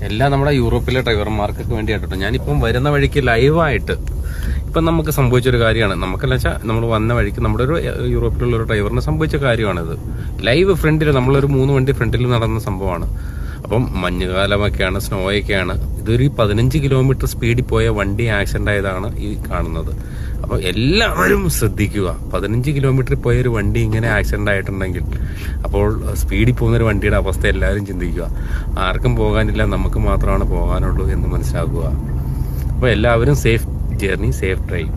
എല്ലാം നമ്മുടെ യൂറോപ്പിലെ ഡ്രൈവർമാർക്കൊക്കെ വേണ്ടിയാട്ടോ. ഞാനിപ്പം വരുന്ന വഴിക്ക് ലൈവായിട്ട് ഇപ്പം നമുക്ക് സംഭവിച്ചൊരു കാര്യമാണ്. നമുക്കെന്ന് വെച്ചാൽ നമ്മൾ വന്ന വഴിക്ക് നമ്മുടെ ഒരു യൂറോപ്പിലുള്ള ഒരു ഡ്രൈവറിന് സംഭവിച്ച കാര്യമാണിത്. ലൈവ് ഫ്രണ്ടിൽ നമ്മളൊരു 3 വണ്ടി ഫ്രണ്ടിൽ നടന്ന സംഭവമാണ്. അപ്പം മഞ്ഞുകാലമൊക്കെയാണ്, സ്നോയൊക്കെയാണ്. ഇതൊരു 15 കിലോമീറ്റർ സ്പീഡിൽ പോയ വണ്ടി ആക്സിഡന്റ് ആയതാണ് ഈ കാണുന്നത്. അപ്പം എല്ലാവരും ശ്രദ്ധിക്കുക. 15 കിലോമീറ്റർ പോയ ഒരു വണ്ടി ഇങ്ങനെ ആക്സിഡന്റ് ആയിട്ടുണ്ടെങ്കിൽ അപ്പോൾ സ്പീഡിൽ പോകുന്നൊരു വണ്ടിയുടെ അവസ്ഥ എല്ലാവരും ചിന്തിക്കുക. ആർക്കും പോകാനില്ല, നമുക്ക് മാത്രമാണ് പോകാനുള്ളൂ എന്ന് മനസ്സിലാക്കുക. അപ്പോൾ എല്ലാവരും സേഫ് ജേർണി, സേഫ് ഡ്രൈവ്.